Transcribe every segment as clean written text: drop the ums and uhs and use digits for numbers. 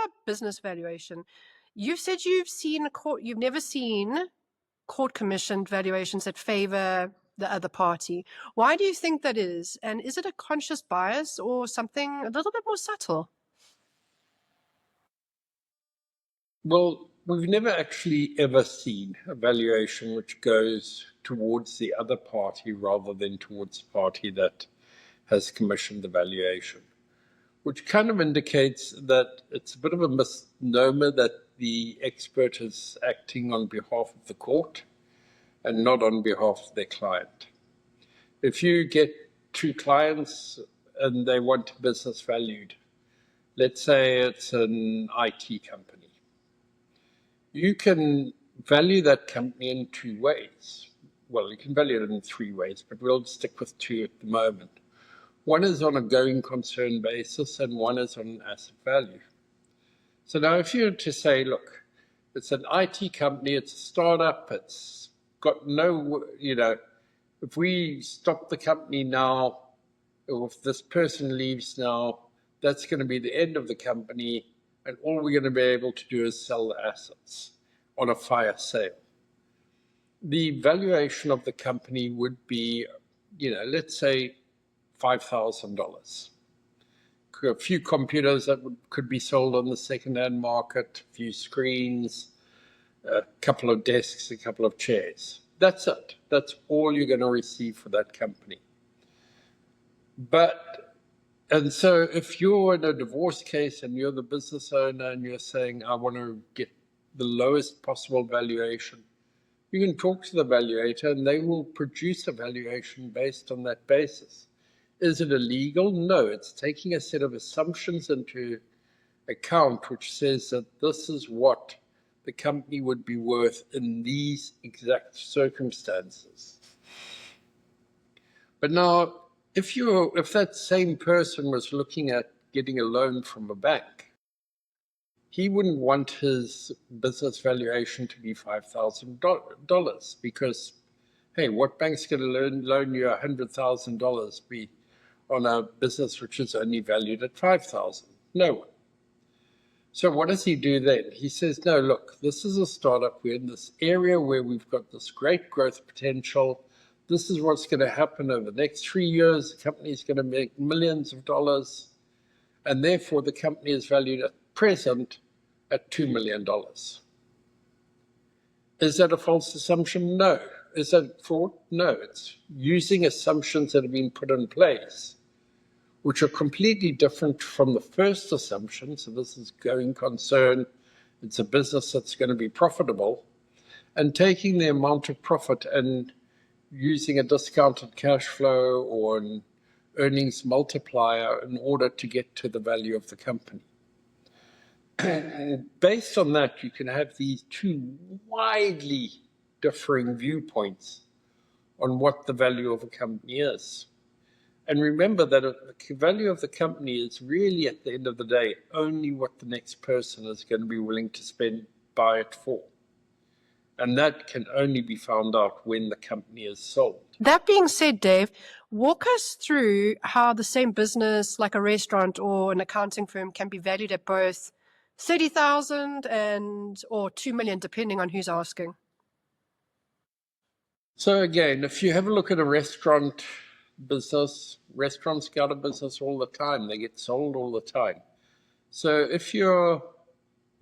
about business valuation. You've said you've never seen court-commissioned valuations that favor the other party. Why do you think that is? And is it a conscious bias or something a little bit more subtle? Well, we've never actually ever seen a valuation which goes towards the other party rather than towards the party that has commissioned the valuation, which kind of indicates that it's a bit of a misnomer that the expert is acting on behalf of the court and not on behalf of their client. If you get two clients and they want a business valued, let's say it's an IT company, you can value that company in two ways. Well, you can value it in three ways, but we'll stick with two at the moment. One is on a going concern basis and one is on an asset value. So now if you were to say, look, it's an IT company, it's a startup, it's got no, if we stop the company now, or if this person leaves now, that's going to be the end of the company, and all we're going to be able to do is sell the assets on a fire sale. The valuation of the company would be, let's say $5,000. A few computers that could be sold on the second-hand market, a few screens, a couple of desks, a couple of chairs. That's it. That's all you're going to receive for that company. And so if you're in a divorce case and you're the business owner and you're saying, I want to get the lowest possible valuation, you can talk to the valuator and they will produce a valuation based on that basis. Is it illegal? No, it's taking a set of assumptions into account which says that this is what the company would be worth in these exact circumstances. But now, if that same person was looking at getting a loan from a bank, he wouldn't want his business valuation to be $5,000 because, hey, what bank's going to loan you $100,000 on a business which is only valued at $5,000? No one. So what does he do then? He says, no, look, this is a startup. We're in this area where we've got this great growth potential. This is what's going to happen over the next 3 years. The company is going to make millions of dollars. And therefore, the company is valued at present at $2 million. Is that a false assumption? No. Is that fraud? No. It's using assumptions that have been put in place, which are completely different from the first assumption. So this is going concern. It's a business that's going to be profitable, and taking the amount of profit and using a discounted cash flow or an earnings multiplier in order to get to the value of the company. And based on that, you can have these two widely differing viewpoints on what the value of a company is. And remember that the value of the company is really, at the end of the day, only what the next person is going to be willing to buy it for. And that can only be found out when the company is sold. That being said, Dave, walk us through how the same business, like a restaurant or an accounting firm, can be valued at both 30,000 or 2 million, depending on who's asking. So again, if you have a look at a restaurant business, restaurants go out of business all the time. They get sold all the time. So if you're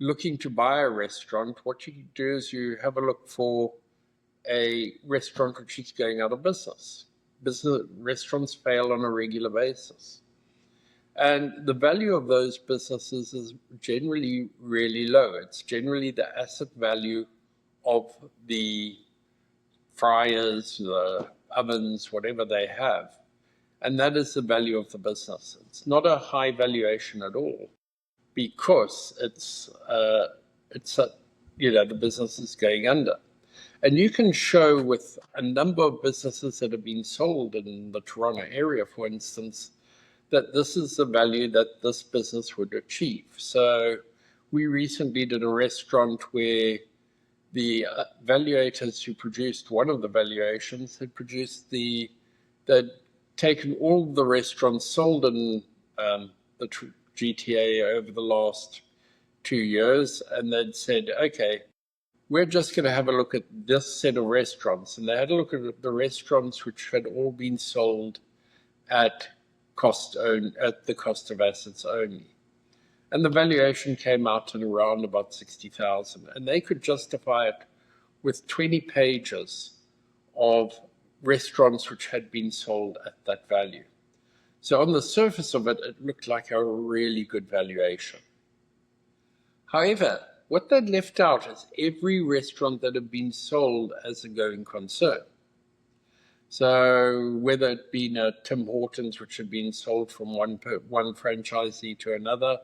looking to buy a restaurant, what you do is you have a look for a restaurant which is going out of business. Restaurants fail on a regular basis. And the value of those businesses is generally really low. It's generally the asset value of the fryers, the ovens, whatever they have. And that is the value of the business. It's not a high valuation at all because the business is going under. And you can show with a number of businesses that have been sold in the Toronto area, for instance, that this is the value that this business would achieve. So we recently did a restaurant where the valuators who produced one of the valuations had they'd taken all the restaurants sold in the GTA over the last 2 years, and they'd said, okay, we're just going to have a look at this set of restaurants. And they had a look at the restaurants which had all been sold at the cost of assets only. And the valuation came out at around about 60,000. And they could justify it with 20 pages of restaurants which had been sold at that value. So on the surface of it, it looked like a really good valuation. However, what they'd left out is every restaurant that had been sold as a going concern. So whether it been a Tim Hortons, which had been sold from one franchisee to another,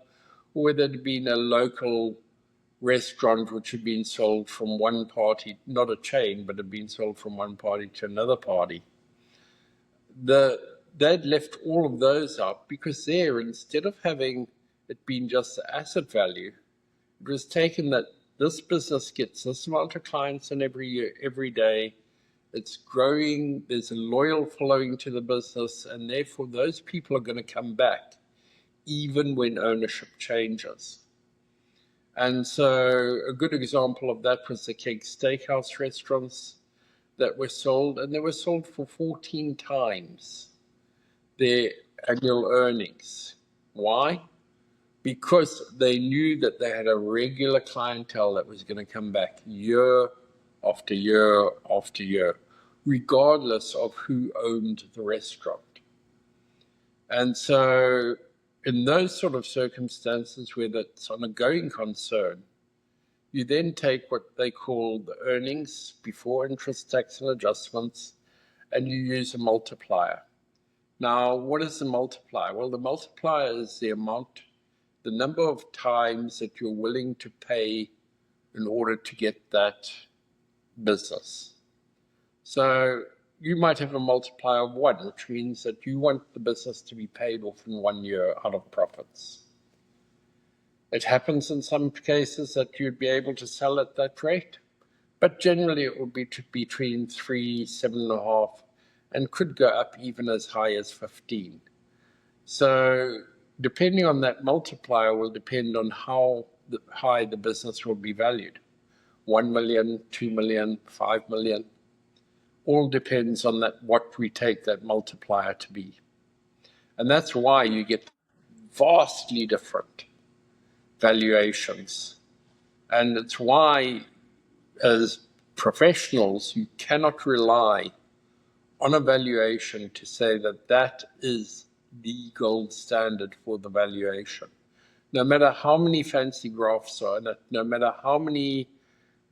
or whether it had been a local restaurant which had been sold from one party, not a chain, but had been sold from one party to another party, they'd left all of those out because there, instead of having it been just the asset value, it was taken that this business gets this amount of clients in every day. It's growing. There's a loyal following to the business, and therefore those people are going to come back even when ownership changes. And so a good example of that was the Keg Steakhouse restaurants that were sold, and they were sold for 14 times their annual earnings. Why? Because they knew that they had a regular clientele that was going to come back year after year after year, regardless of who owned the restaurant. And so in those sort of circumstances where that's on a going concern, you then take what they call the earnings before interest, tax, and adjustments, and you use a multiplier. Now, what is the multiplier? Well, the multiplier is the number of times that you're willing to pay in order to get that business. So you might have a multiplier of 1, which means that you want the business to be paid off in 1 year out of profits. It happens in some cases that you'd be able to sell at that rate, but generally it will be between 3, 7.5, and could go up even as high as 15. So depending on that multiplier will depend on how high the business will be valued. 1 million, 2 million, 5 million. All depends on what we take that multiplier to be. And that's why you get vastly different valuations. And it's why, as professionals, you cannot rely on a valuation to say that that is the gold standard for the valuation. No matter how many fancy graphs are in it, no matter how many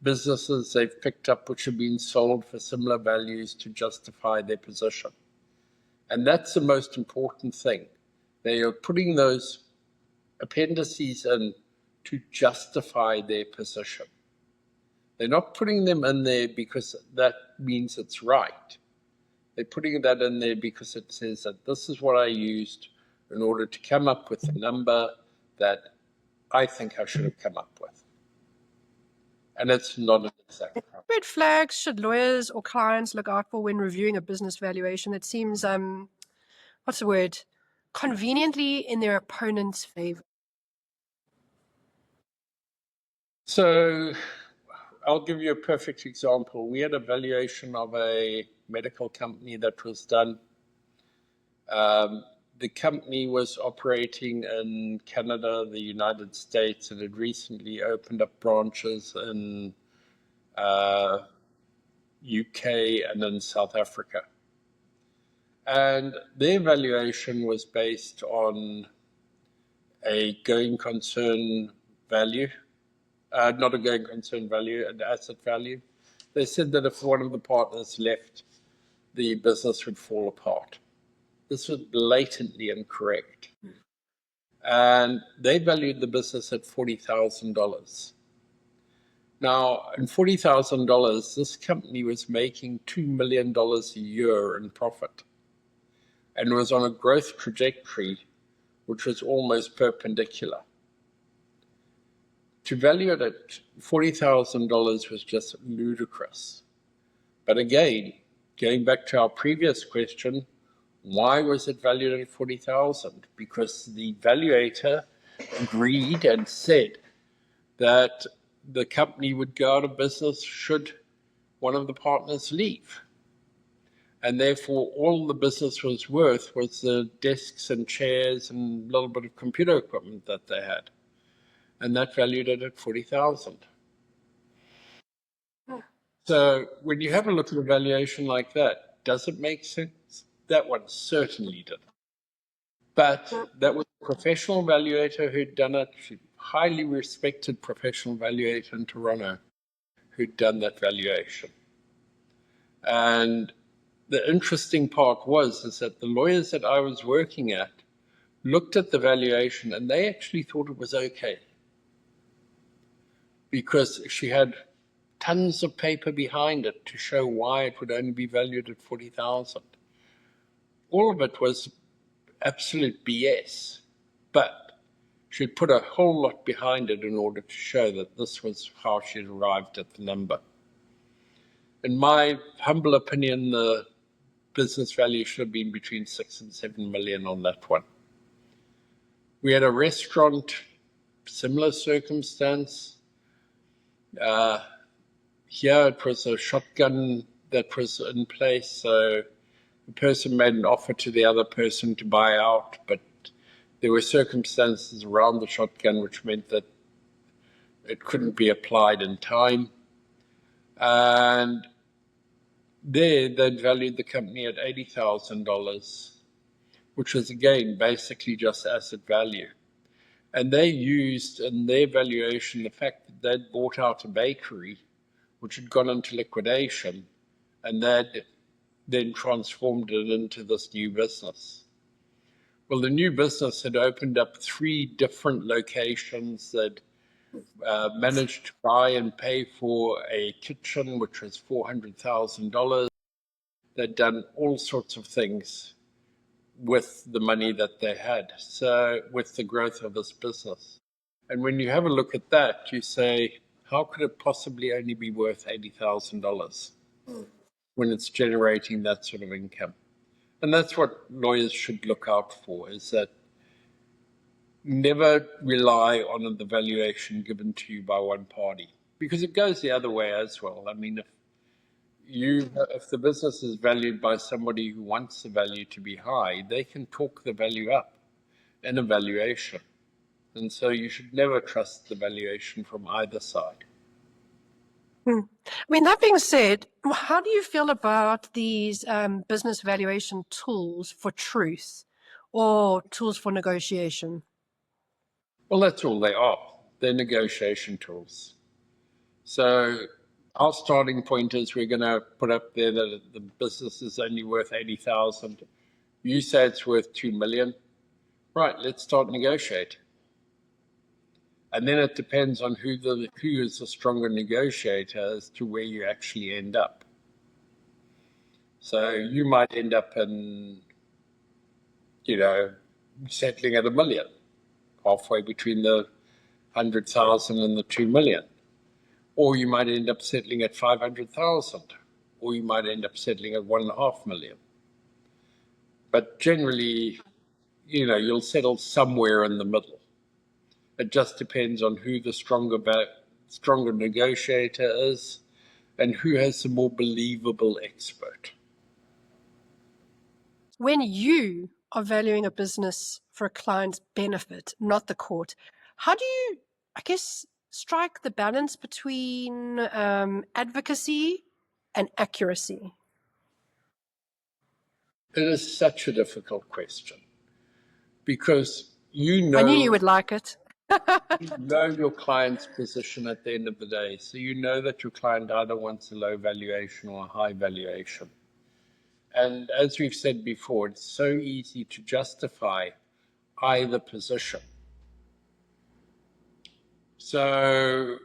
businesses they've picked up which have been sold for similar values to justify their position. And that's the most important thing. They are putting those appendices in to justify their position. They're not putting them in there because that means it's right. They're putting that in there because it says that this is what I used in order to come up with a number that I think I should have come up with. And it's not an exact number. Red flags should lawyers or clients look out for when reviewing a business valuation? It seems, what's the word? Conveniently in their opponent's favor. So I'll give you a perfect example. We had a valuation of a medical company that was done. The company was operating in Canada, the United States, and had recently opened up branches in UK and in South Africa. And their valuation was based on a going concern value, not a going concern value, an asset value. They said that if one of the partners left, the business would fall apart. This was blatantly incorrect. And they valued the business at $40,000. Now, in $40,000, this company was making $2 million a year in profit and was on a growth trajectory which was almost perpendicular. To value it at $40,000 was just ludicrous. But again, going back to our previous question, why was it valued at $40,000? Because the valuator agreed and said that the company would go out of business should one of the partners leave. And therefore, all the business was worth was the desks and chairs and a little bit of computer equipment that they had. And that valued it at 40,000. So when you have a look at a valuation like that, does it make sense? That one certainly did. But that was a professional valuator who'd done it, highly respected professional valuator in Toronto who'd done that valuation. And the interesting part is that the lawyers that I was working at looked at the valuation and they actually thought it was okay because she had tons of paper behind it to show why it would only be valued at 40,000. All of it was absolute BS, but she'd put a whole lot behind it in order to show that this was how she'd arrived at the number. In my humble opinion, the business value should have been between 6 and 7 million on that one. We had a restaurant, similar circumstance. Here it was a shotgun that was in place, so the person made an offer to the other person to buy out, but there were circumstances around the shotgun which meant that it couldn't be applied in time. And there they'd valued the company at $80,000, which was again basically just asset value. And they used in their valuation the fact that they'd bought out a bakery which had gone into liquidation, and they'd then transformed it into this new business. Well, the new business had opened up 3 different locations. They'd managed to buy and pay for a kitchen, which was $400,000. They'd done all sorts of things with the money that they had, so with the growth of this business. And when you have a look at that, you say, how could it possibly only be worth $80,000 when it's generating that sort of income? And that's what lawyers should look out for, is that never rely on the valuation given to you by one party, because it goes the other way as well. I mean, if the business is valued by somebody who wants the value to be high, they can talk the value up in a valuation. And so you should never trust the valuation from either side. I mean, that being said, how do you feel about these business valuation tools for truth or tools for negotiation? Well, that's all they are. They're negotiation tools. So our starting point is we're going to put up there that the business is only worth 80,000. You say it's worth 2 million. Right, let's start negotiating. And then it depends on who is the stronger negotiator as to where you actually end up. So you might end up in, settling at 1 million, halfway between the 100,000 and the 2 million. Or you might end up settling at 500,000, or you might end up settling at 1.5 million. But generally, you'll settle somewhere in the middle. It just depends on who the stronger negotiator is and who has the more believable expert. When you are valuing a business for a client's benefit, not the court, how do you, I guess, strike the balance between advocacy and accuracy? It is such a difficult question because I knew you would like it. you know your client's position at the end of the day. So you know that your client either wants a low valuation or a high valuation. And as we've said before, it's so easy to justify either position. So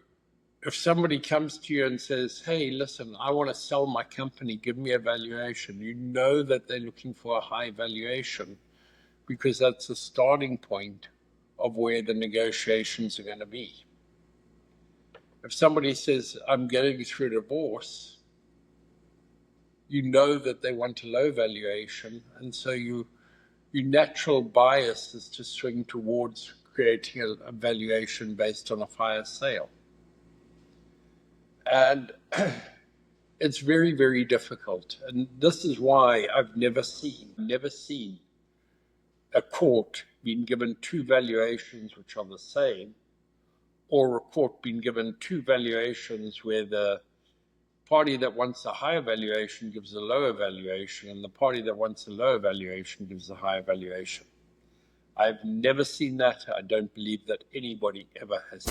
if somebody comes to you and says, hey, listen, I want to sell my company, give me a valuation, you know that they're looking for a high valuation because that's the starting point of where the negotiations are going to be. If somebody says, I'm going through a divorce, you know that they want a low valuation, and so your natural bias is to swing towards creating a valuation based on a fire sale. And it's very, very difficult. And this is why I've never seen a court being given two valuations which are the same, or a court being given two valuations where the party that wants a higher valuation gives a lower valuation, and the party that wants a lower valuation gives a higher valuation. I've never seen that. I don't believe that anybody ever has.